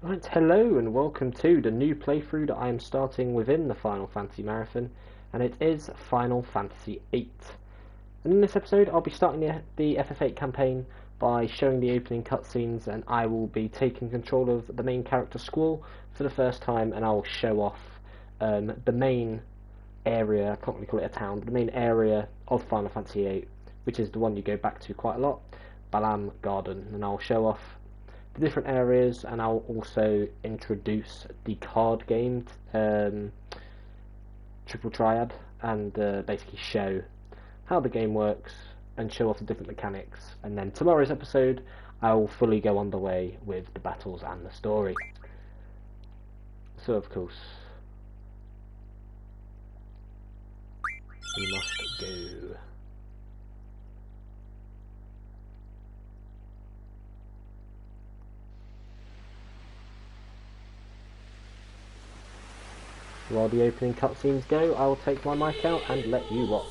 Right, hello and welcome to the new playthrough that I am starting within the Final Fantasy Marathon, and it is Final Fantasy VIII. And in this episode I'll be starting the FF8 campaign by showing the opening cutscenes, and I will be taking control of the main character Squall for the first time, and I will show off the main area, I can't really call it a town, but the main area of Final Fantasy VIII, which is the one you go back to quite a lot, Balamb Garden, and I'll show off the different areas, and I'll also introduce the card game Triple Triad, and basically show how the game works and show off the different mechanics. And then tomorrow's episode I will fully go underway with the battles and the story. So of course we must go. While the opening cutscenes go, I will take my mic out and let you watch.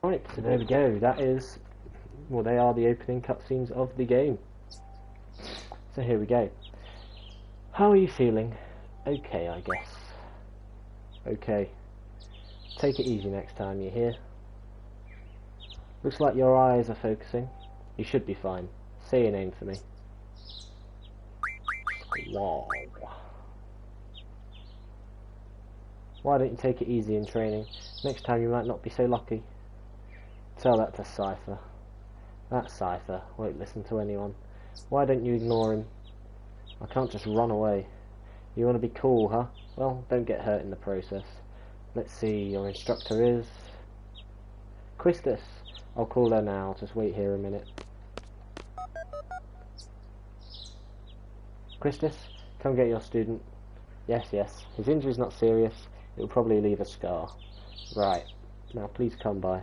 Right, so there we go. That is, well, they are the opening cutscenes of the game. So here we go. How are you feeling? Okay, I guess. Okay. Take it easy next time you're here. Looks like your eyes are focusing. You should be fine. Say your name for me. Squall. Why don't you take it easy in training? Next time you might not be so lucky. Tell that to Cypher. That Cypher won't listen to anyone. Why don't you ignore him? I can't just run away. You want to be cool, huh? Well, don't get hurt in the process. Let's see, your instructor is... Quistis. I'll call her now, just wait here a minute. Quistis, come get your student. Yes, yes, his injury's not serious. It will probably leave a scar. Right, now please come by.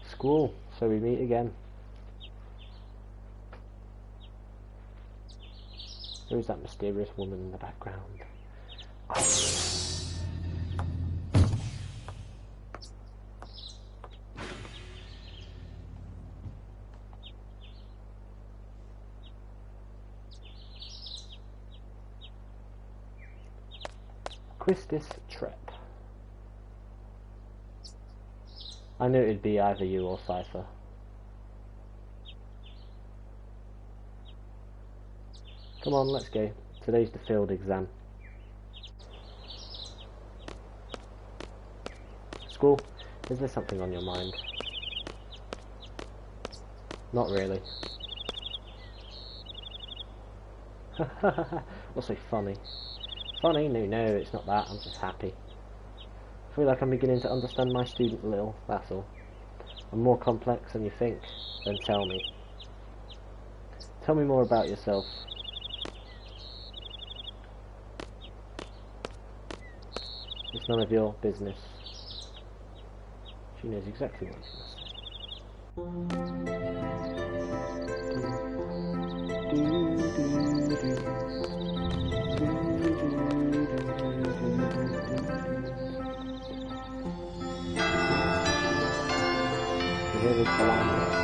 Squall, so we meet again. Who is that mysterious woman in the background? Quistis Trep. I knew it'd be either you or Cypher. Come on, let's go. Today's the field exam. Squall, is there something on your mind? Not really. What's so funny? Funny? No, it's not that. I'm just happy. I feel like I'm beginning to understand my student a little, that's all. I'm more complex than you think. Then tell me. Tell me more about yourself. It's none of your business. She knows exactly what she must Here is Balamb Garden.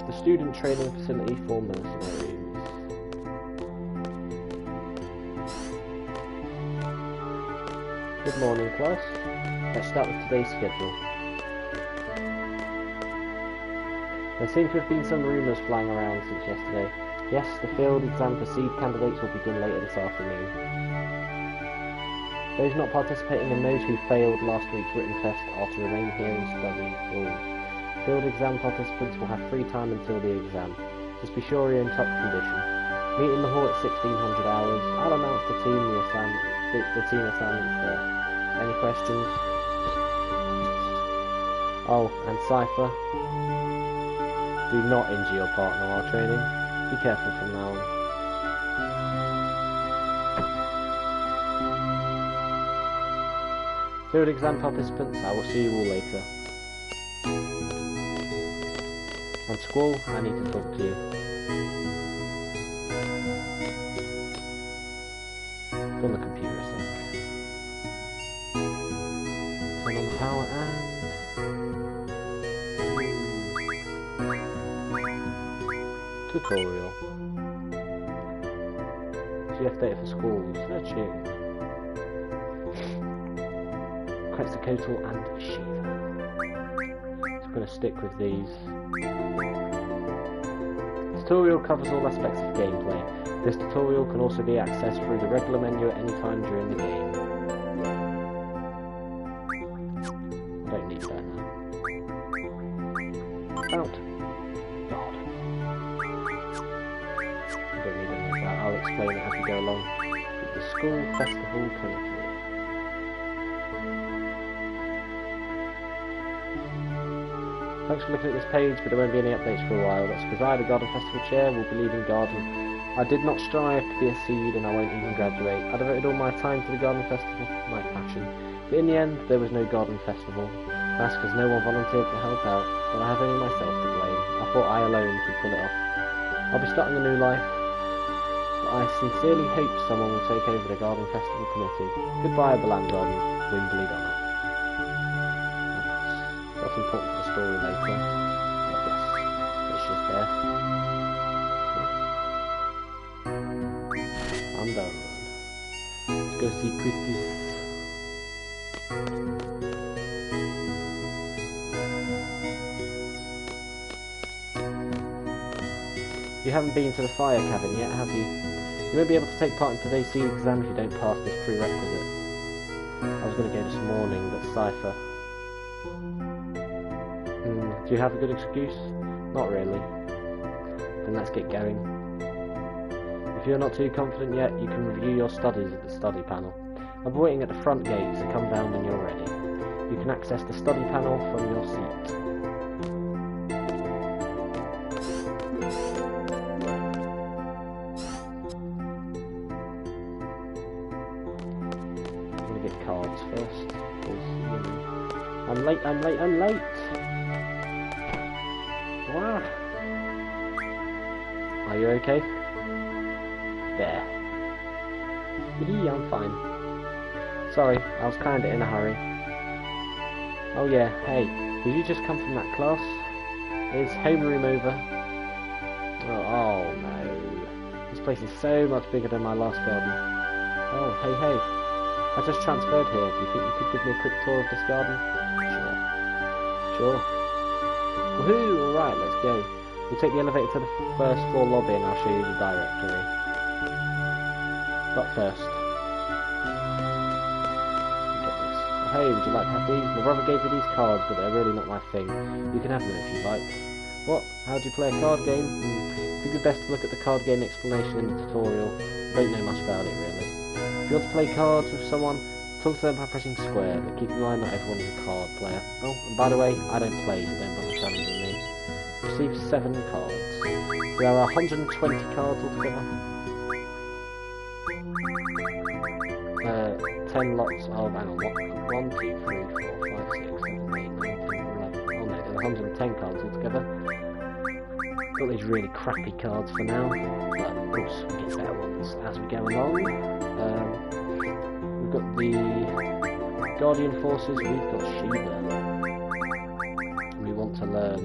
The student training facility for mercenaries. Good morning, class. Let's start with today's schedule. There seem to have been some rumours flying around since yesterday. Yes, the field exam for seed candidates will begin later this afternoon. Those not participating and those who failed last week's written test are to remain here and study. Field exam participants will have free time until the exam. Just be sure you're in top condition. Meet in the hall at 1600 hours. I'll announce the team assignments there. Any questions? Oh, and Cypher, do not injure your partner while training. Be careful from now on. Field exam participants, I will see you all later. And Squall, I need to talk to you. Go on the computer a sec. Turn on the power and... Tutorial. GF data for Squall, searching. Quetzalcoatl and Shiva. So I'm going to stick with these. Tutorial covers all aspects of gameplay. This tutorial can also be accessed through the regular menu at any time during the game. I don't need that now. Out. God. I don't need any of that. I'll explain it as we go along. The school festival committee. Thanks for looking at this page, but there won't be any updates for a while. That's because I, the Garden Festival Chair, will be leaving Garden. I did not strive to be a seed, and I won't even graduate. I devoted all my time to the Garden Festival, my passion. But in the end, there was no Garden Festival. That's because no one volunteered to help out, but I have only myself to blame. I thought I alone could pull it off. I'll be starting a new life, but I sincerely hope someone will take over the Garden Festival Committee. Goodbye, Balamb Garden, Wimbledon Donner. That's important for the story later. I guess it's just there. I'm done. Let's go see Quistis. You You haven't been to the fire cabin yet, have you? You won't be able to take part in today's sealed exam if you don't pass this prerequisite. I was going to go this morning, but Cypher. Do you have a good excuse? Not really. Then let's get going. If you're not too confident yet, you can review your studies at the study panel. I'll be waiting at the front gate, so come down when you're ready. You can access the study panel from your seat. I'm gonna get cards first, because, I'm late. Wow. Are you okay? There. I'm fine. Sorry, I was kinda in a hurry. Oh yeah, hey, did you just come from that class? Is homeroom over? Oh no. This place is so much bigger than my last garden. Oh, hey. I just transferred here. Do you think you could give me a quick tour of this garden? Sure. Woohoo! Alright, let's go. We'll take the elevator to the first floor lobby and I'll show you the directory. But first, hey, would you like to have these? My brother gave me these cards, but they're really not my thing. You can have them if you like. What? How do you play a card game? I think it's best to look at the card game explanation in the tutorial. I don't know much about it, really. If you want to play cards with someone, talk to them by pressing square, but keep in mind not everyone is a card player. Oh, and by the way, I don't play, so don't bother challenging me. Receive 7 cards. So there are 120 cards altogether. 10 lots of, hang on, 1, 2, 3, 4, 5, 6, 7, 8, 9, 10, 11. Oh no, there's 110 cards altogether. Got these really crappy cards for now, but of course we get better ones as we go along. We've got the Guardian Forces, we've got Shiva. We want to learn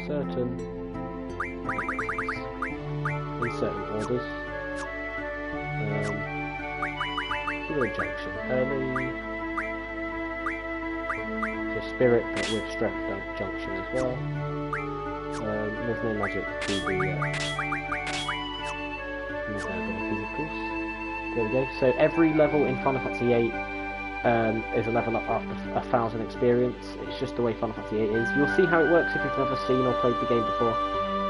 certain in certain orders. Junction early. So spirit, but with strength junction as well. There's no magic to the there's no abilities, of course. There we go. So every level in Final Fantasy VIII is a level up after 1,000 experience. It's just the way Final Fantasy VIII is. You'll see how it works if you've never seen or played the game before,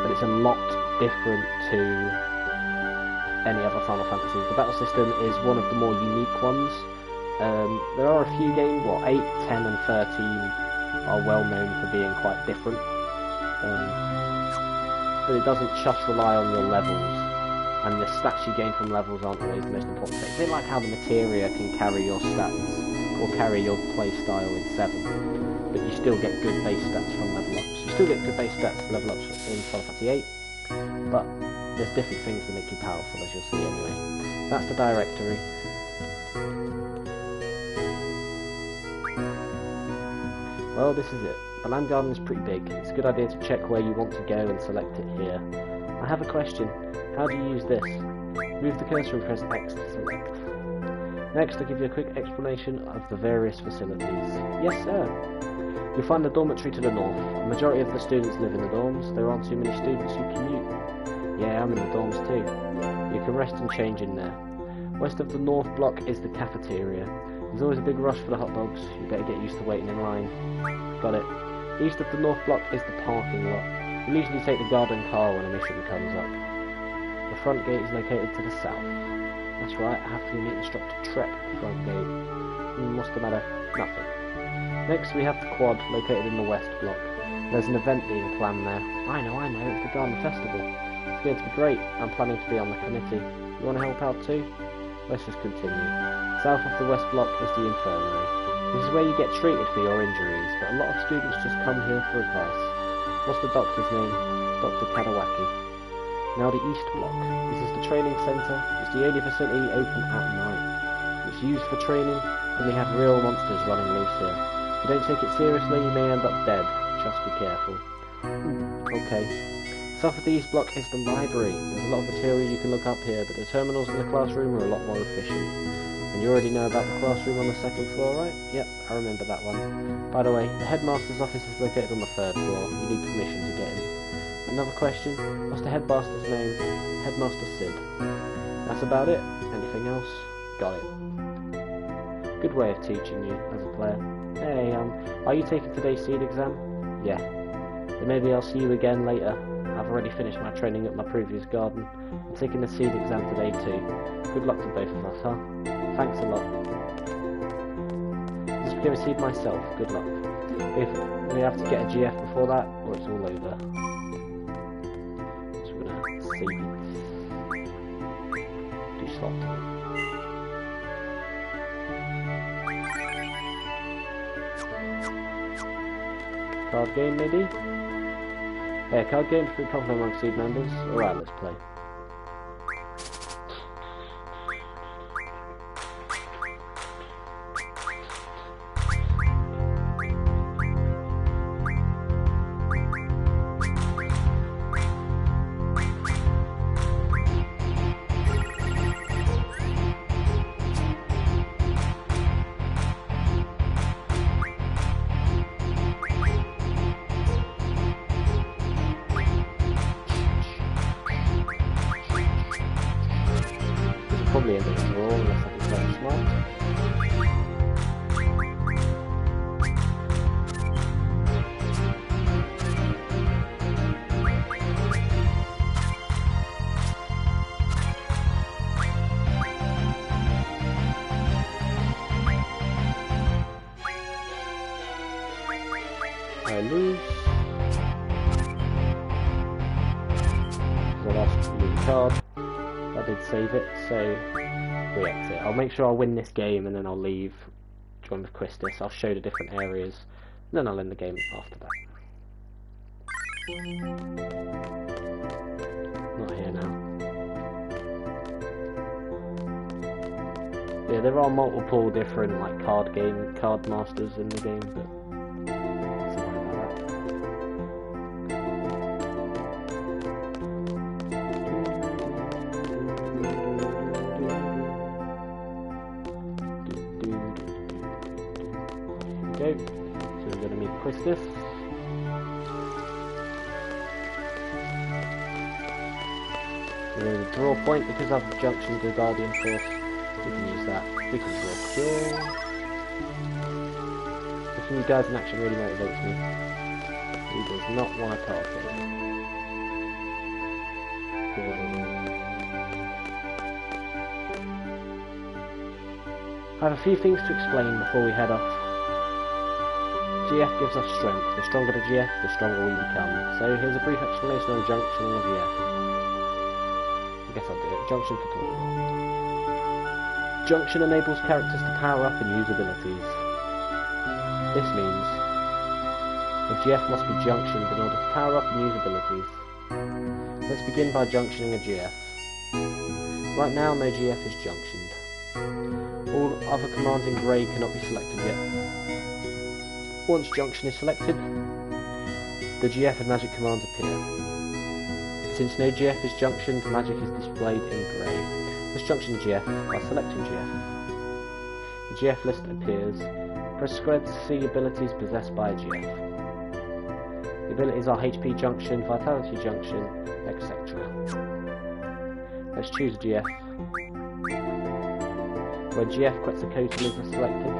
but it's a lot different to any other Final Fantasy. The battle system is one of the more unique ones. There are a few games, 8, 10 and 13 are well known for being quite different. But it doesn't just rely on your levels, and the stats you gain from levels aren't always the most important thing. It's a bit like how the materia can carry your stats, or carry your playstyle in 7, but you still get good base stats from level ups. You still get good base stats level ups in Final Fantasy VIII, but there's different things that make you powerful, as you'll see anyway. That's the directory. Well, this is it. Balamb Garden is pretty big. It's a good idea to check where you want to go and select it here. I have a question. How do you use this? Move the cursor and press X to select. Next, I'll give you a quick explanation of the various facilities. Yes, sir. You'll find the dormitory to the north. The majority of the students live in the dorms. There aren't too many students who commute. Yeah, I'm in the dorms too. You can rest and change in there. West of the north block is the cafeteria. There's always a big rush for the hot dogs. You better get used to waiting in line. Got it. East of the north block is the parking lot. You'll usually take the garden car when a mission comes up. The front gate is located to the south. That's right, I have to meet Instructor Trek at the front gate. What's the matter? Nothing. Next we have the quad, located in the west block. There's an event being planned there. I know, it's the Garden Festival. It's going to be great. I'm planning to be on the committee. You want to help out too? Let's just continue. South of the west block is the Infirmary. This is where you get treated for your injuries, but a lot of students just come here for advice. What's the doctor's name? Dr. Kadawaki. Now the east block. This is the training centre. It's the only facility open at night. It's used for training, and we have real monsters running loose here. If you don't take it seriously, you may end up dead. Just be careful. Okay. South of the east block is the library. There's a lot of material you can look up here, but the terminals in the classroom are a lot more efficient. And you already know about the classroom on the second floor, right? Yep, I remember that one. By the way, the headmaster's office is located on the third floor. You need permission to get in. Another question, what's the headmaster's name? Headmaster Sid. That's about it. Anything else? Got it. Good way of teaching you as a player. Hey, are you taking today's seed exam? Yeah. Then maybe I'll see you again later. I've already finished my training at my previous garden. I'm taking the seed exam today too. Good luck to both of us, huh? Thanks a lot. Just became a seed myself. Good luck. If we have to get a GF before that, or it's all over. So we're gonna save it. Do slot. Card game, maybe? Yeah, card game for popular among seed members. Alright, let's play. Probably a bit wrong unless I can play smart. I lose. The last blue card. I did save it, so we exit. I'll make sure I win this game and then I'll leave, join with Quistis. I'll show the different areas, and then I'll end the game after that. Not here now. Yeah, there are multiple different like card masters in the game, but so we're going to meet Quistis. We're going to draw point because I've junctioned the Guardian Force. We can use that. We can draw cure. Looking you guys in action really motivates me. He does not want a card game. I have a few things to explain before we head off. GF gives us strength. The stronger the GF, the stronger we become. So here's a brief explanation on junctioning a GF. I guess I'll do it. Junction tutorial. Junction enables characters to power up and use abilities. This means the GF must be junctioned in order to power up and use abilities. Let's begin by junctioning a GF. Right now no GF is junctioned. All other commands in grey cannot be selected yet. Once junction is selected, the GF and magic commands appear. Since no GF is junctioned, magic is displayed in grey. Let's junction the GF by selecting GF. The GF list appears. Press square to see abilities possessed by a GF. The abilities are HP junction, vitality junction, etc. Let's choose a GF. When GF Quetzalcoatl is selected,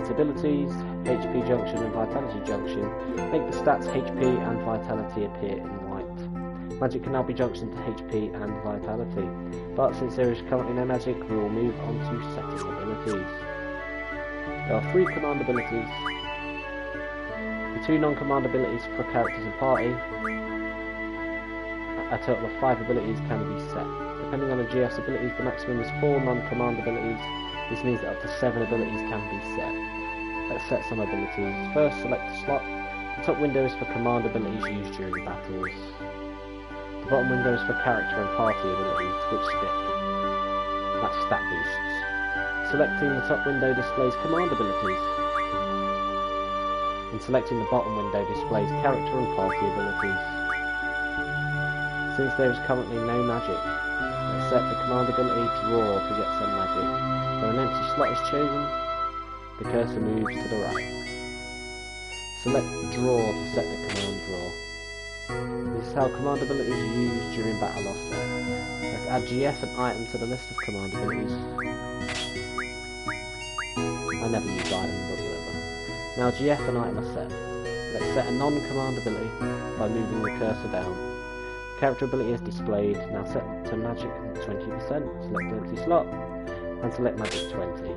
its abilities, HP junction and vitality junction, make the stats HP and vitality appear in white. Magic can now be junctioned to HP and vitality, but since there is currently no magic, we will move on to setting abilities. There are 3 command abilities. The 2 non-command abilities for characters and party. A total of 5 abilities can be set. Depending on the GF's abilities, the maximum is 4 non-command abilities. This means that up to 7 abilities can be set. Let's set some abilities. First, select a slot. The top window is for command abilities used during battles. The bottom window is for character and party abilities, which stick. That's stat boosts. Selecting the top window displays command abilities. And selecting the bottom window displays character and party abilities. Since there is currently no magic, let's set the command ability draw to get some magic. When an empty slot is chosen, the cursor moves to the right. Select draw to set the command draw. This is how command abilities are used during battle offset. Let's add GF and item to the list of command abilities. I never use item, but whatever. Now GF and item are set. Let's set a non-command ability by moving the cursor down. Character ability is displayed. Now set to magic 20%. Select empty slot and select magic 20.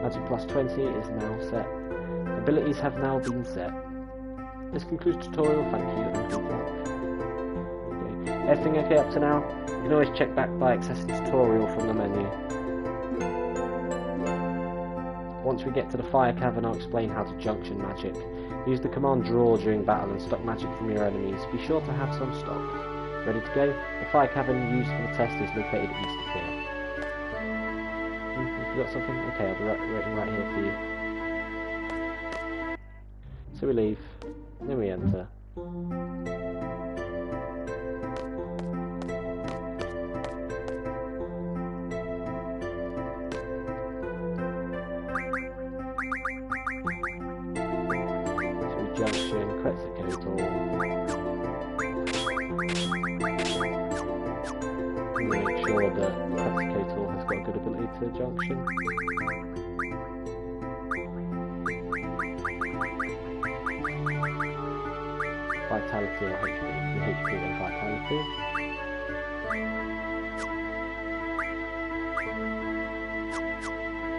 Magic plus 20 is now set. Abilities have now been set. This concludes tutorial. Thank you and good luck. Okay. Everything okay up to now? You can always check back by accessing tutorial from the menu. Once we get to the fire cavern, I'll explain how to junction magic. Use the command draw during battle and stock magic from your enemies. Be sure to have some stock. Ready to go? The fire cavern used for the test is located east of here. You forgot something? Okay, I'll be waiting right here for you. So we leave, then we enter. Junction, Quetzalcoatl. Make sure that Quetzalcoatl has got a good ability to junction. Vitality or HP. The HP and Vitality.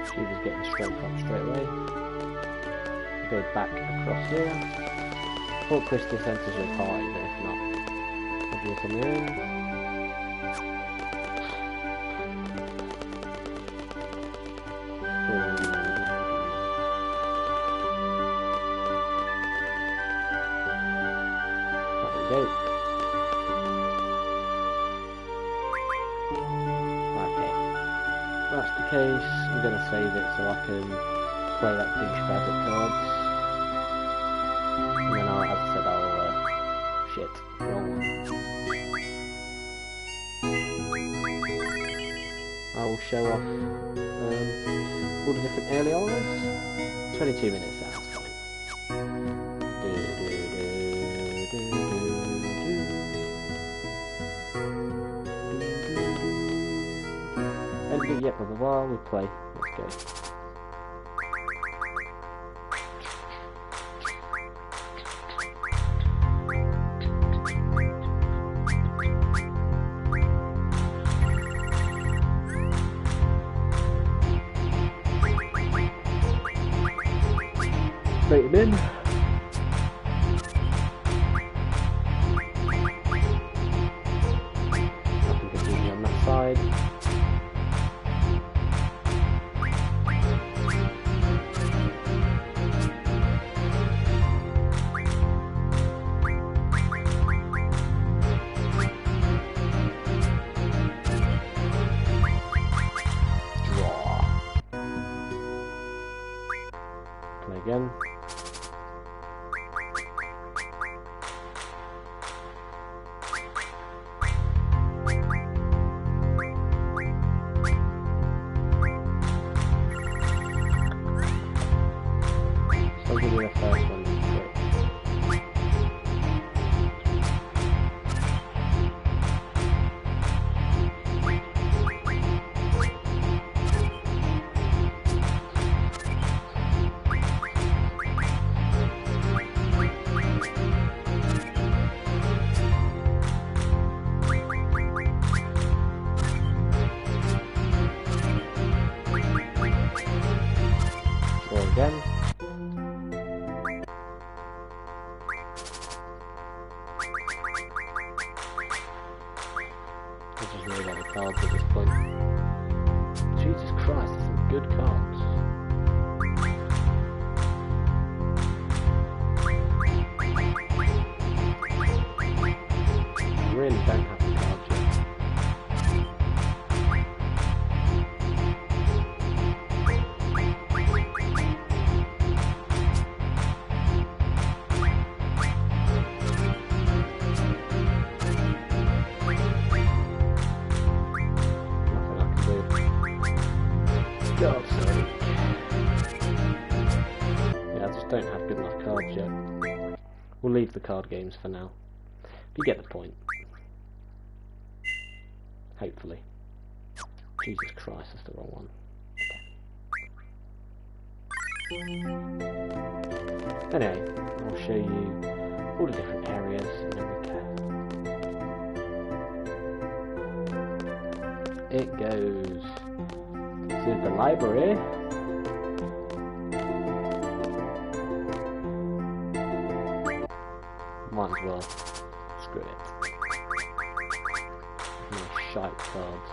She was getting strength up straight away. Go back across here. Fort Christus enters your party, but if not, I'll do it on my own. There we go. Okay. That's the case. I'm going to save it so I can play that douchebag at cards. And then as I said, shit, wrong one. I will show off all the different areas. 22 minutes, that's fine. Yep, blah blah blah, we play. Let's go. Straight him in. Nothing confusing on that side. Draw. Play again. I'll give you the first one. Draw again. I just really like the cards at this point. Jesus Christ, there's some good cards. I really don't have the cards yet. God's sake. Yeah, I just don't have good enough cards yet. We'll leave the card games for now. You get the point. Hopefully. Jesus Christ, that's the wrong one. Okay. Anyway, I'll show you all the different areas and then we can. It goes to the library. Might as well. Screw it. More shite cards.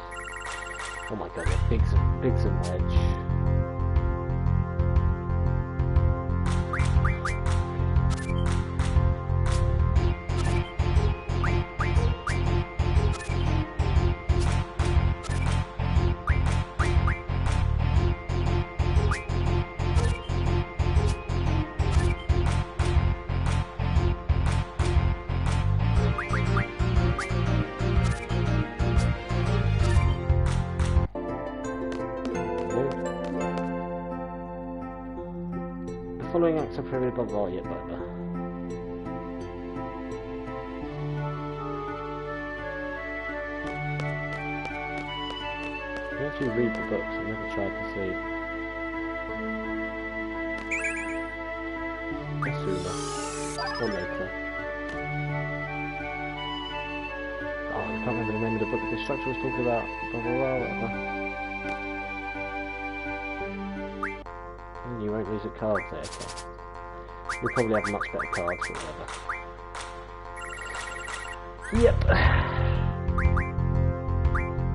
Oh my god, they're bigs and wedge. The following acts are prohibited by law, yet by the. You actually read the books, I've never tried to see. Sooner. Or later. Oh, I can't remember the name of the book the instructor was talking about. Blah blah blah, whatever. You won't lose at cards there, okay. You'll probably have much better cards or whatever. Yep.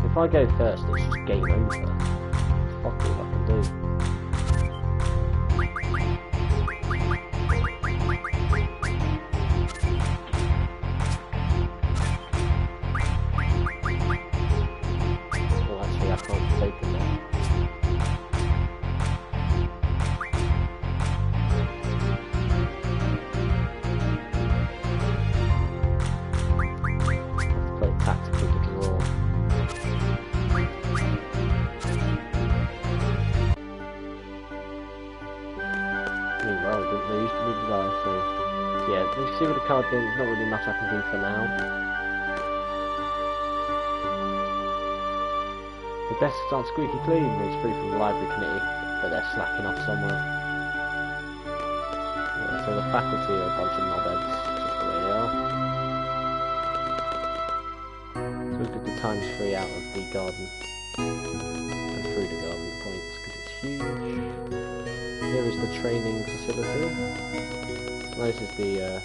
If I go first, it's just game over. Fuck all I can do. Well, actually, I can't take them there. Yeah, you see with the card thing, there's not really much I can do for now. The desk aren't squeaky clean, it's free from the library committee, but they're slacking off somewhere. Yeah, so the faculty are a bunch of knobheads, just the way they are. So we've got the times 3 out of the garden, and through the garden points, because it's huge. Here is the training facility. This is the, yeah.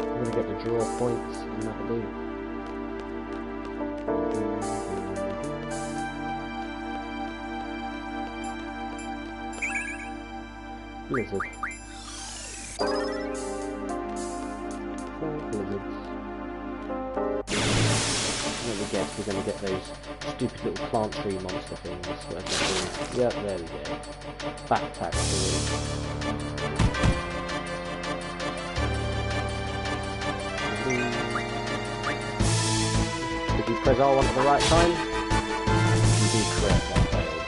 I'm gonna get the draw points, and that'll do. Blizzard. 4 blizzards. Guess we're going to get those stupid little plant tree monster things, whatever. Yep, there we go. Backpack Did you press R1 at the right time? You do correct, I failed.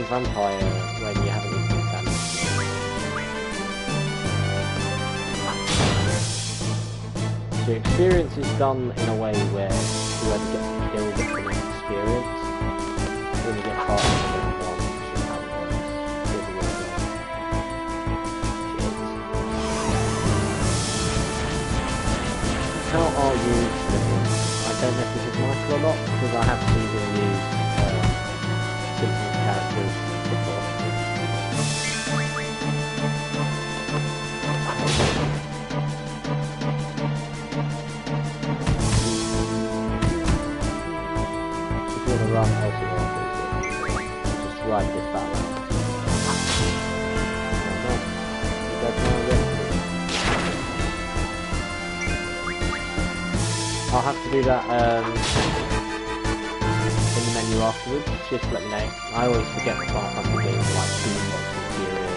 Vampire when you haven't even been damaged. So experience is done in a way where whoever gets the kill gets the most experience. When you get part of the one, which is how it works. How are you living? I don't know if this is Michael or not, because I have seen him use Simpsons characters before. If you want to run elsewhere, just ride this battle. I'll have to do that in the menu you afterwards, just let me know. I always forget the Final Fantasy games are like boombox material.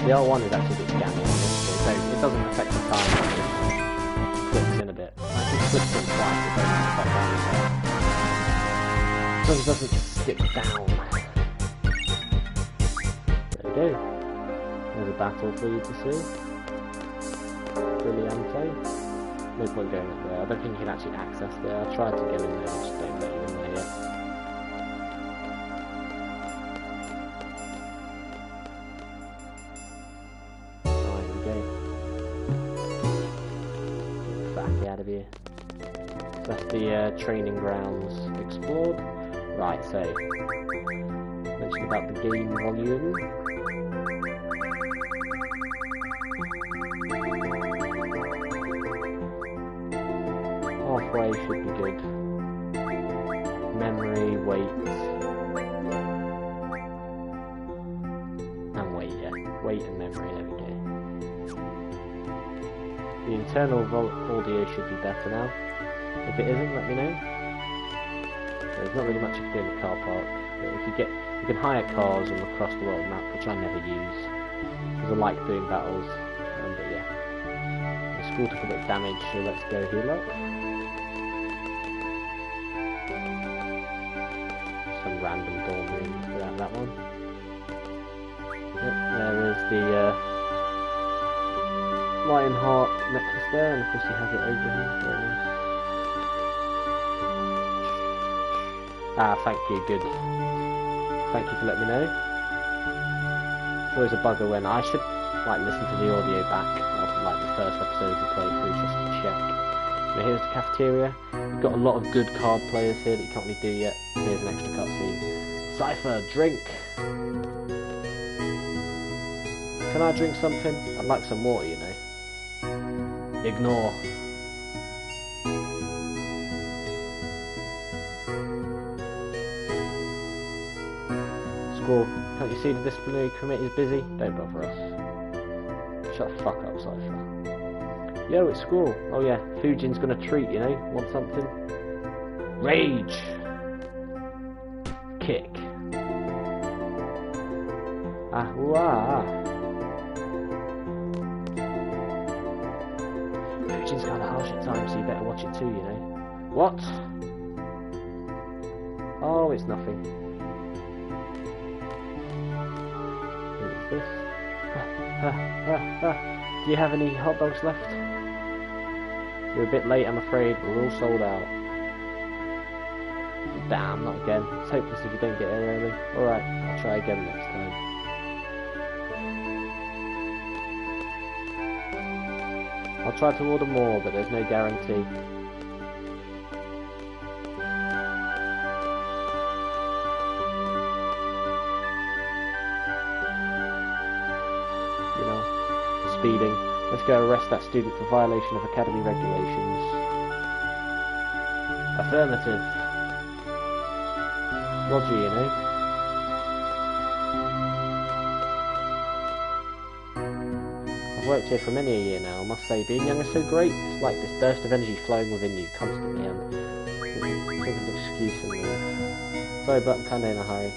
The R1 is actually a bit scammy, so it doesn't affect the time, it just clicks in a bit. I think it clicks in twice, it doesn't affect down as well. So it doesn't skip down. There we go. There's a battle for you to see. Brilliante. No point going up there. I don't think you can actually access there. I tried to get in there, I just don't let you in there yet. Out of here. So that's the training grounds explored. Right, so mentioned about the game volume. Halfway should be good. Memory, weight, and weight. Yeah, weight and memory. There we go. The internal audio should be better now. If it isn't, let me know. There's not really much you can do in the car park, but if you can hire cars on the across the world map, which I never use, because I like doing battles. But yeah, the school took a bit of damage, so let's go heal up. Some random dorm rooms without that one. Yep, there is the Lionheart necklace there, and of course he has it over him. Very nice. Ah, thank you, good. Thank you for letting me know. It's always a bugger when I should like listen to the audio back after like the first episode we played through just to check. Now here's the cafeteria. We've got a lot of good card players here that you can't really do yet. Here's an extra cutscene. Cypher, drink! Can I drink something? I'd like some water, you know. Ignore. Squall, can't you see the disciplinary committee is busy? Don't bother us. Shut the fuck up, Cypher. Yo, it's Squall. Oh yeah, Fujin's gonna treat, you know. Want something? Rage! Kick. Ah, wah. Fujin's kind of harsh at times, so you better watch it too, you know. What? Oh, it's nothing. What is this? Do you have any hot dogs left? You're a bit late, I'm afraid. We're all sold out. Damn, not again. It's hopeless if you don't get here early. Alright, I'll try again next time. I'll try to order more, but there's no guarantee. You know, speeding. Let's go arrest that student for violation of academy regulations. Affirmative. Roger, you know. I've worked here for many a year now, I must say. Being young is so great. It's like this burst of energy flowing within you constantly, and think of an excuse and leave. Sorry, but I'm kinda in a hurry.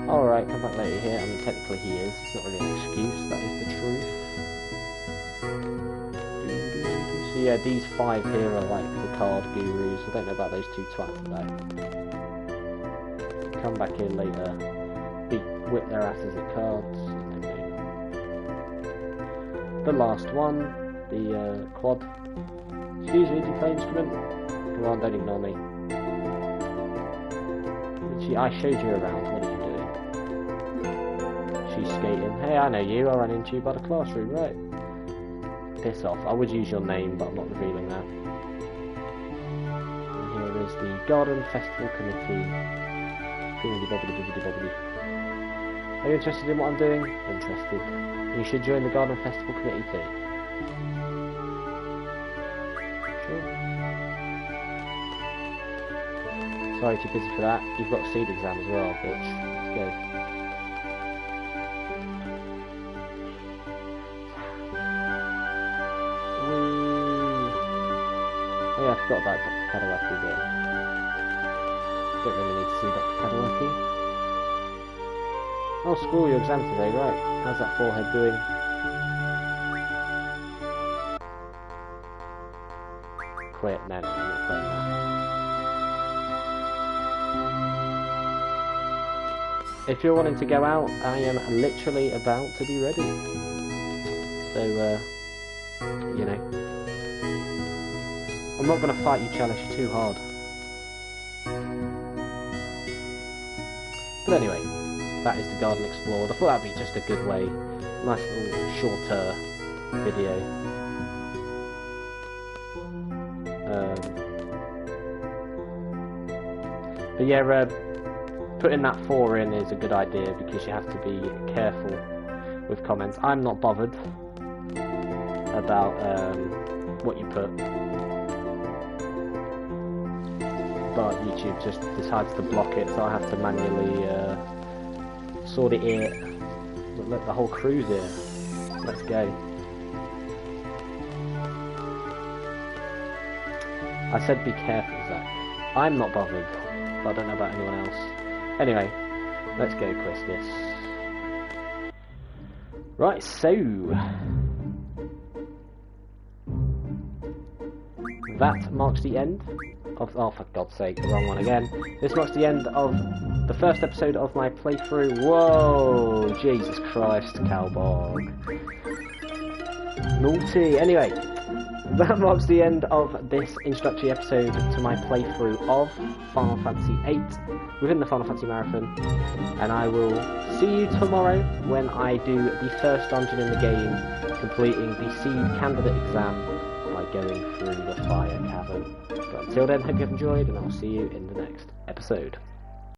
Alright, come back later here. I mean, technically he is. It's not really an excuse, that is the truth. So yeah, these 5 here are like the card gurus. I don't know about those 2 twats though. Come back here later, whip their asses at cards. The last one, the quad. Excuse me, do you play instrument? Come on, don't ignore me. I showed you around. What are you doing? She's skating. Hey, I know you. I ran into you by the classroom, right? Piss off. I would use your name, but I'm not revealing that. And here is the Garden Festival Committee. Are you interested in what I'm doing? Interested. You should join the Garden Festival Committee too. Sure. Sorry, too busy for that. You've got a seed exam as well, bitch. Let's go. Woo. Oh yeah, I forgot about Dr. Kadawaki there. Don't really need to see Dr. Kadawaki. Oh, Squall, your exam today, right. How's that forehead doing? Quit, no, I'm not playing that. If you're wanting to go out, I am literally about to be ready. So, you know. I'm not going to fight you, challenge too hard. But anyway, that is the garden explored. I thought that'd be just a good way. Nice little shorter video. But yeah, putting that 4 in is a good idea because you have to be careful with comments. I'm not bothered about what you put, but YouTube just decides to block it, so I have to manually sort it here. Look, the whole crew's here. Let's go. I said be careful, Zach. I'm not bothered, but I don't know about anyone else. Anyway, let's go quiz this. Right, so that marks the end of, oh for God's sake, the wrong one again. This marks the end of the first episode of my playthrough. Whoa, Jesus Christ, Cowbog. Naughty. Anyway, that marks the end of this introductory episode to my playthrough of Final Fantasy VIII within the Final Fantasy Marathon, and I will see you tomorrow when I do the first dungeon in the game, completing the Seed Candidate exam by going through the Fire Cavern. But until then, hope you have enjoyed, and I'll see you in the next episode.